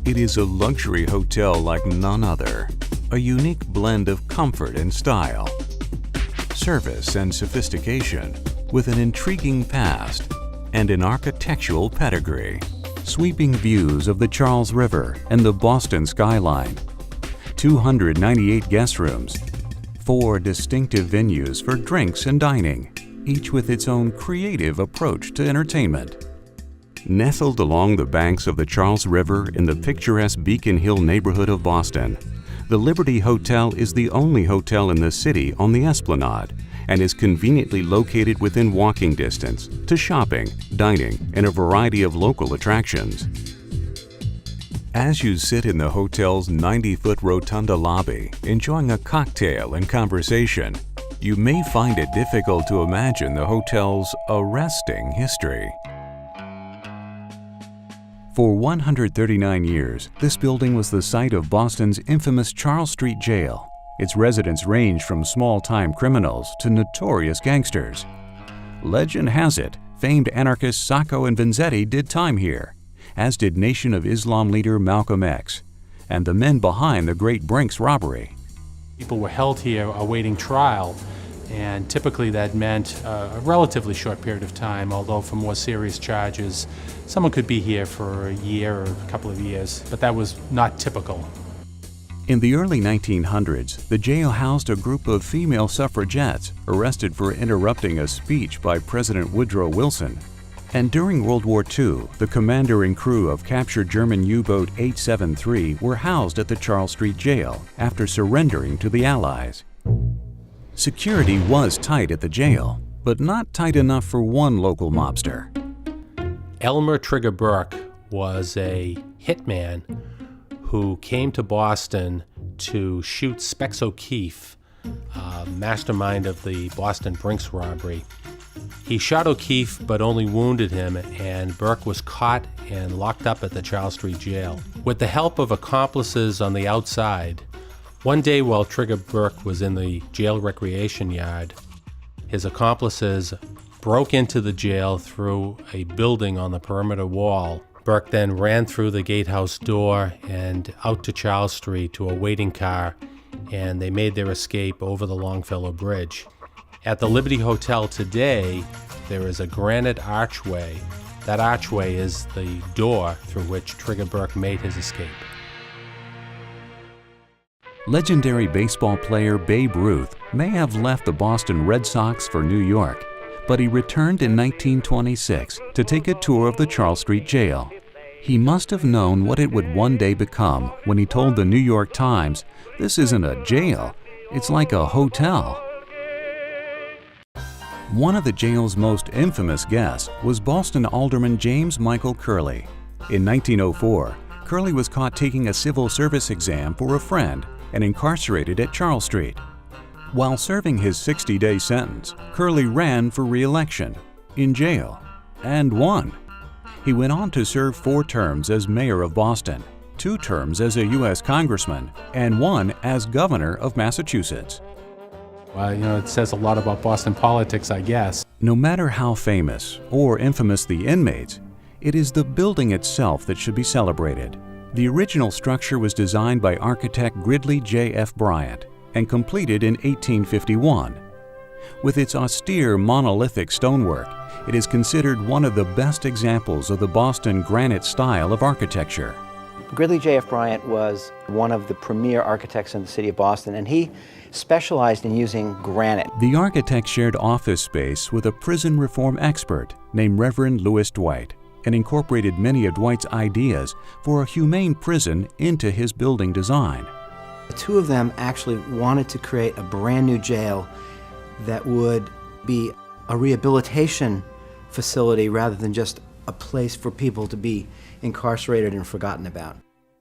It is a luxury hotel like none other, a unique blend of comfort and style, service and sophistication, with an intriguing past and an architectural pedigree. Sweeping views of the Charles River and the Boston skyline, 298 guest rooms, 4 distinctive venues for drinks and dining, each with its own creative approach to entertainment. Nestled along the banks of the Charles River in the picturesque Beacon Hill neighborhood of Boston, the Liberty Hotel is the only hotel in the city on the Esplanade and is conveniently located within walking distance to shopping, dining, and a variety of local attractions. As you sit in the hotel's 90-foot rotunda lobby, enjoying a cocktail and conversation, you may find it difficult to imagine the hotel's arresting history. For 139 years, this building was the site of Boston's infamous Charles Street Jail. Its residents ranged from small-time criminals to notorious gangsters. Legend has it, famed anarchists Sacco and Vanzetti did time here, as did Nation of Islam leader Malcolm X, and the men behind the Great Brinks robbery. People were held here awaiting trial, and typically that meant a relatively short period of time, although for more serious charges, someone could be here for a year or a couple of years, but that was not typical. In the early 1900s, the jail housed a group of female suffragettes arrested for interrupting a speech by President Woodrow Wilson. And during World War II, the commander and crew of captured German U-boat 873 were housed at the Charles Street Jail after surrendering to the Allies. Security was tight at the jail, but not tight enough for one local mobster. Elmer Trigger Burke was a hitman who came to Boston to shoot Specs O'Keefe, mastermind of the Boston Brinks robbery. He shot O'Keefe but only wounded him, and Burke was caught and locked up at the Charles Street Jail. With the help of accomplices on the outside, one day while Trigger Burke was in the jail recreation yard, his accomplices broke into the jail through a building on the perimeter wall. Burke then ran through the gatehouse door and out to Charles Street to a waiting car, and they made their escape over the Longfellow Bridge. At the Liberty Hotel today, there is a granite archway. That archway is the door through which Trigger Burke made his escape. Legendary baseball player Babe Ruth may have left the Boston Red Sox for New York, but he returned in 1926 to take a tour of the Charles Street Jail. He must have known what it would one day become when he told the New York Times, "This isn't a jail, it's like a hotel." One of the jail's most infamous guests was Boston Alderman James Michael Curley. In 1904, Curley was caught taking a civil service exam for a friend and incarcerated at Charles Street. While serving his 60-day sentence, Curley ran for re-election in jail and won. He went on to serve 4 terms as mayor of Boston, 2 terms as a U.S. congressman, and 1 as governor of Massachusetts. Well, it says a lot about Boston politics, I guess. No matter how famous or infamous the inmates, it is the building itself that should be celebrated. The original structure was designed by architect Gridley J.F. Bryant and completed in 1851. With its austere monolithic stonework, it is considered one of the best examples of the Boston granite style of architecture. Gridley J.F. Bryant was one of the premier architects in the city of Boston, and he specialized in using granite. The architect shared office space with a prison reform expert named Reverend Louis Dwight and incorporated many of Dwight's ideas for a humane prison into his building design. The 2 of them actually wanted to create a brand new jail that would be a rehabilitation facility rather than just a place for people to be incarcerated and forgotten about.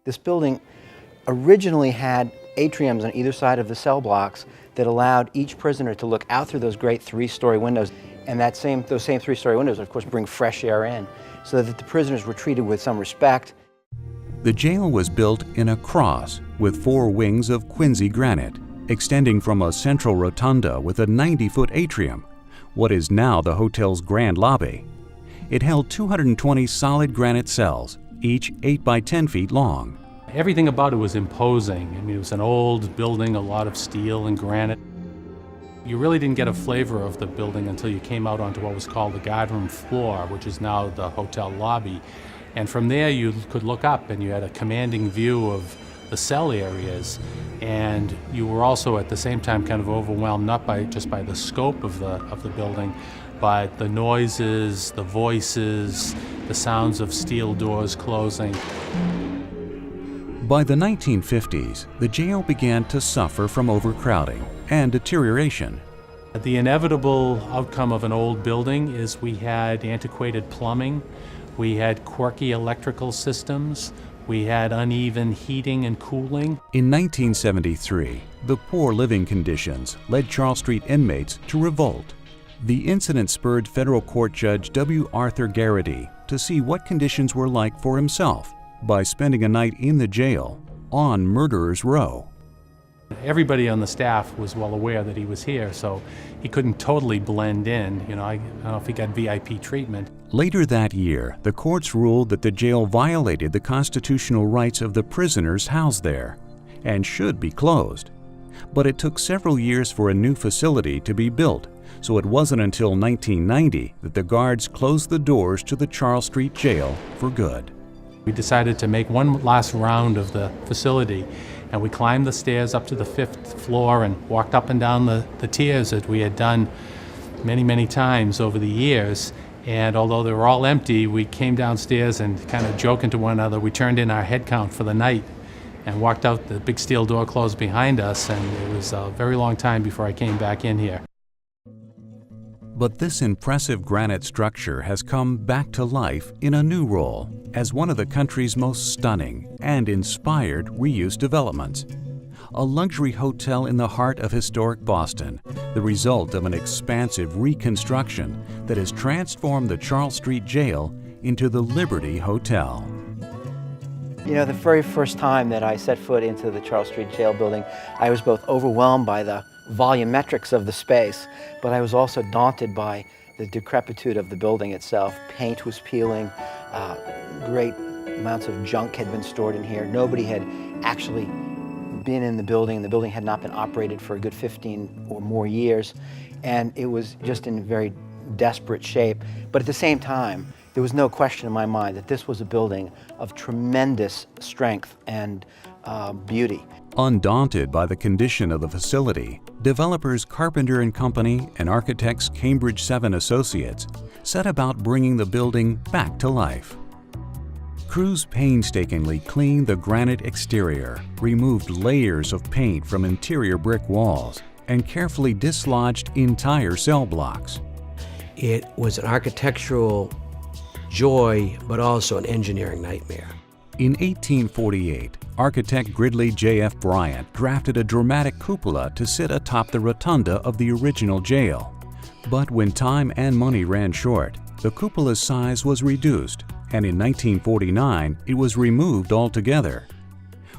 This building originally had atriums on either side of the cell blocks that allowed each prisoner to look out through those great 3-story windows. And those same 3-story windows, of course, bring fresh air in so that the prisoners were treated with some respect. The jail was built in a cross with 4 wings of Quincy granite, extending from a central rotunda with a 90-foot atrium, what is now the hotel's grand lobby. It held 220 solid granite cells, each 8 by 10 feet long. Everything about it was imposing. I mean, it was an old building, a lot of steel and granite. You really didn't get a flavor of the building until you came out onto what was called the guardroom floor, which is now the hotel lobby. And from there you could look up and you had a commanding view of the cell areas. And you were also at the same time kind of overwhelmed, not just by the scope of the building, but the noises, the voices, the sounds of steel doors closing. By the 1950s, the jail began to suffer from overcrowding and deterioration. The inevitable outcome of an old building is we had antiquated plumbing, we had quirky electrical systems, we had uneven heating and cooling. In 1973, the poor living conditions led Charles Street inmates to revolt. The incident spurred federal court judge W. Arthur Garrity to see what conditions were like for himself by spending a night in the jail on Murderers Row. Everybody on the staff was well aware that he was here, so he couldn't totally blend in. I don't know if he got VIP treatment. Later that year, the courts ruled that the jail violated the constitutional rights of the prisoners housed there and should be closed. But it took several years for a new facility to be built, so it wasn't until 1990 that the guards closed the doors to the Charles Street Jail for good. We decided to make one last round of the facility, and we climbed the stairs up to the 5th floor and walked up and down the tiers that we had done many, many times over the years. And although they were all empty, we came downstairs and kind of joking to one another, we turned in our head count for the night and walked out. The big steel door closed behind us, and it was a very long time before I came back in here. But this impressive granite structure has come back to life in a new role as one of the country's most stunning and inspired reuse developments. A luxury hotel in the heart of historic Boston, the result of an expansive reconstruction that has transformed the Charles Street Jail into the Liberty Hotel. The very first time that I set foot into the Charles Street Jail building, I was both overwhelmed by the volumetrics of the space, but I was also daunted by the decrepitude of the building itself. Paint was peeling, great amounts of junk had been stored in here. Nobody had actually been in the building. The building had not been operated for a good 15 or more years, and it was just in very desperate shape. But at the same time, there was no question in my mind that this was a building of tremendous strength and beauty. Undaunted by the condition of the facility, developers Carpenter & Company and architects Cambridge 7 Associates set about bringing the building back to life. Crews painstakingly cleaned the granite exterior, removed layers of paint from interior brick walls, and carefully dislodged entire cell blocks. It was an architectural joy, but also an engineering nightmare. In 1848, architect Gridley J.F. Bryant drafted a dramatic cupola to sit atop the rotunda of the original jail. But when time and money ran short, the cupola's size was reduced, and in 1949 it was removed altogether.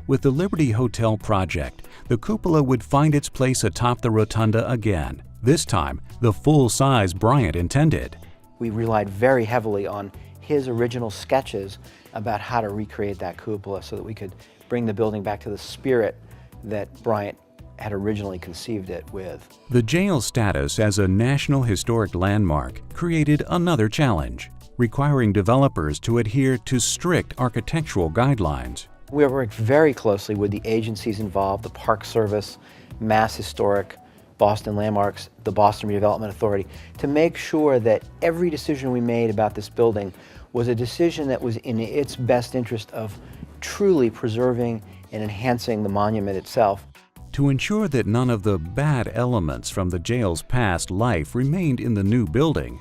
With the Liberty Hotel project, the cupola would find its place atop the rotunda again, this time the full size Bryant intended. We relied very heavily on his original sketches about how to recreate that cupola so that we could bring the building back to the spirit that Bryant had originally conceived it with. The jail's status as a National Historic Landmark created another challenge, requiring developers to adhere to strict architectural guidelines. We worked very closely with the agencies involved, the Park Service, Mass Historic, Boston Landmarks, the Boston Redevelopment Authority, to make sure that every decision we made about this building was a decision that was in its best interest of truly preserving and enhancing the monument itself. To ensure that none of the bad elements from the jail's past life remained in the new building,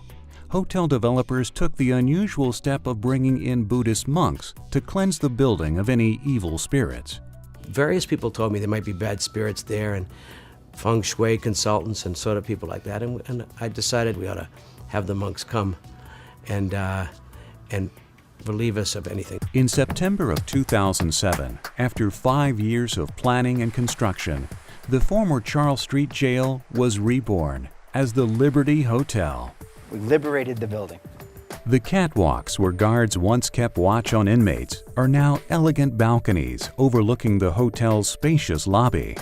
hotel developers took the unusual step of bringing in Buddhist monks to cleanse the building of any evil spirits. Various people told me there might be bad spirits there, and feng shui consultants and sort of people like that, and I decided we ought to have the monks come and relieve us of anything. In September of 2007, after 5 years of planning and construction, the former Charles Street Jail was reborn as the Liberty Hotel. We liberated the building. The catwalks where guards once kept watch on inmates are now elegant balconies overlooking the hotel's spacious lobby.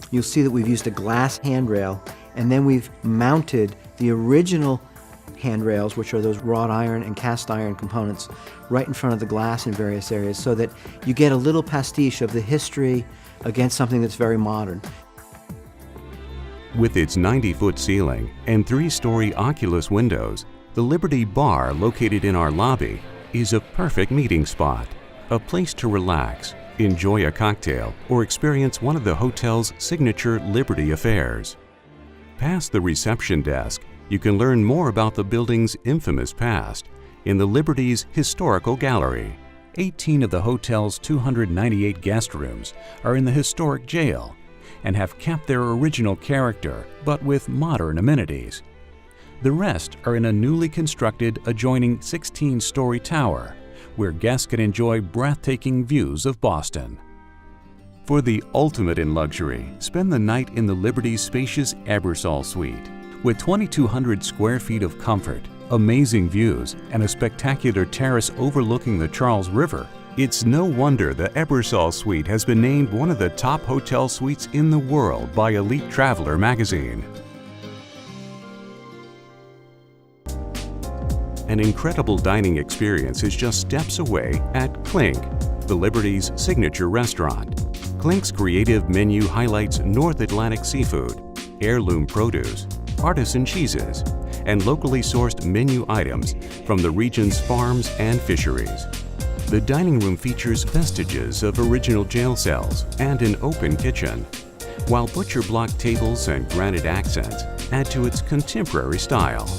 You'll see that we've used a glass handrail, and then we've mounted the original handrails, which are those wrought iron and cast iron components, right in front of the glass in various areas, so that you get a little pastiche of the history against something that's very modern. With its 90-foot ceiling and 3-story Oculus windows, the Liberty Bar, located in our lobby, is a perfect meeting spot, a place to relax, enjoy a cocktail, or experience one of the hotel's signature Liberty affairs. Past the reception desk, you can learn more about the building's infamous past in the Liberty's Historical Gallery. 18 of the hotel's 298 guest rooms are in the historic jail and have kept their original character, but with modern amenities. The rest are in a newly constructed adjoining 16-story tower, where guests can enjoy breathtaking views of Boston. For the ultimate in luxury, spend the night in the Liberty's spacious Ebersol Suite. With 2,200 square feet of comfort, amazing views, and a spectacular terrace overlooking the Charles River, it's no wonder the Ebersol Suite has been named one of the top hotel suites in the world by Elite Traveler magazine. An incredible dining experience is just steps away at Clink, the Liberty's signature restaurant. Clink's creative menu highlights North Atlantic seafood, heirloom produce, artisan cheeses, and locally sourced menu items from the region's farms and fisheries. The dining room features vestiges of original jail cells and an open kitchen, while butcher block tables and granite accents add to its contemporary style.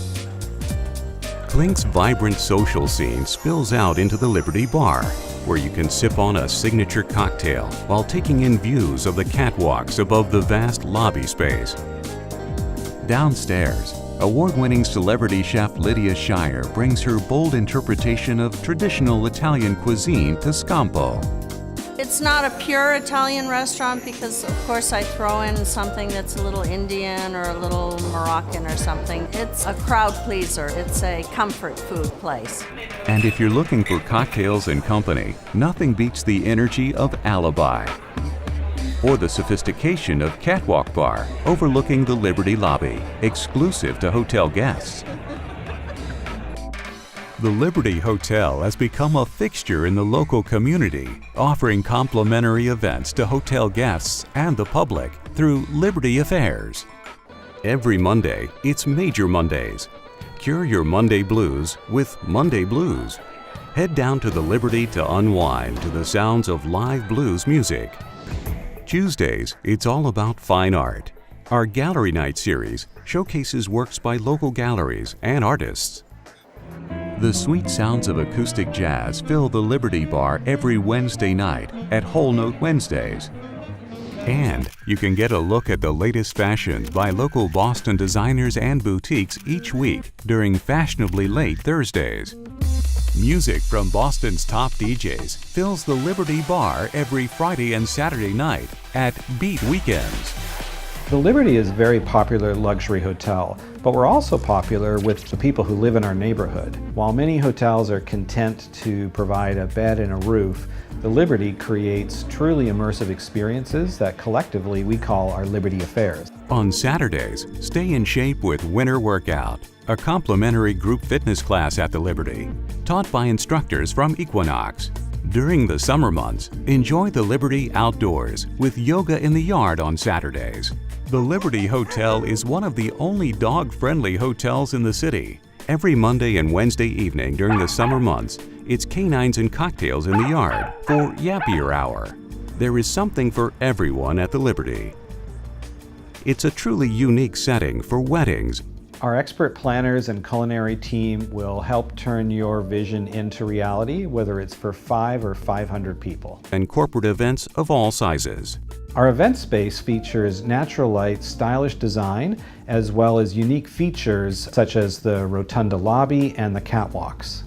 Clink's vibrant social scene spills out into the Liberty Bar, where you can sip on a signature cocktail while taking in views of the catwalks above the vast lobby space. Downstairs, award-winning celebrity chef Lydia Shire brings her bold interpretation of traditional Italian cuisine to Scampo. It's not a pure Italian restaurant because, of course, I throw in something that's a little Indian or a little Moroccan or something. It's a crowd pleaser. It's a comfort food place. And if you're looking for cocktails and company, nothing beats the energy of Alibi, or the sophistication of Catwalk Bar overlooking the Liberty lobby, exclusive to hotel guests. The Liberty Hotel has become a fixture in the local community, offering complimentary events to hotel guests and the public through Liberty Affairs. Every Monday, it's Major Mondays. Cure your Monday blues with Monday Blues. Head down to the Liberty to unwind to the sounds of live blues music. Tuesdays, it's all about fine art. Our Gallery Night series showcases works by local galleries and artists. The sweet sounds of acoustic jazz fill the Liberty Bar every Wednesday night at Whole Note Wednesdays. And you can get a look at the latest fashions by local Boston designers and boutiques each week during fashionably late Thursdays. Music from Boston's top DJs fills the Liberty Bar every Friday and Saturday night at Beat Weekends. The Liberty is a very popular luxury hotel, but we're also popular with the people who live in our neighborhood. While many hotels are content to provide a bed and a roof, the Liberty creates truly immersive experiences that collectively we call our Liberty Affairs. On Saturdays, stay in shape with Winter Workout, a complimentary group fitness class at the Liberty, taught by instructors from Equinox. During the summer months, enjoy the Liberty outdoors with yoga in the yard on Saturdays. The Liberty Hotel is one of the only dog-friendly hotels in the city. Every Monday and Wednesday evening during the summer months, it's canines and cocktails in the yard for Yappier Hour. There is something for everyone at the Liberty. It's a truly unique setting for weddings. Our expert planners and culinary team will help turn your vision into reality, whether it's for 5 or 500 people. And corporate events of all sizes. Our event space features natural light, stylish design, as well as unique features such as the rotunda lobby and the catwalks.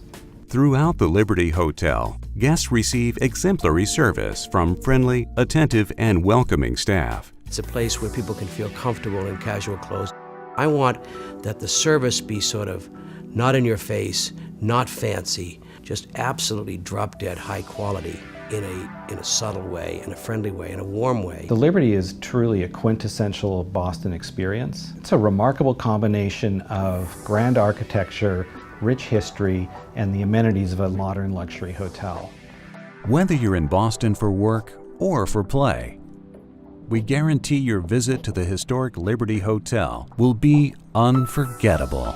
Throughout the Liberty Hotel, guests receive exemplary service from friendly, attentive, and welcoming staff. It's a place where people can feel comfortable in casual clothes. I want that the service be sort of not in your face, not fancy, just absolutely drop-dead high quality in a subtle way, in a friendly way, in a warm way. The Liberty is truly a quintessential Boston experience. It's a remarkable combination of grand architecture, rich history, and the amenities of a modern luxury hotel. Whether you're in Boston for work or for play, we guarantee your visit to the historic Liberty Hotel will be unforgettable.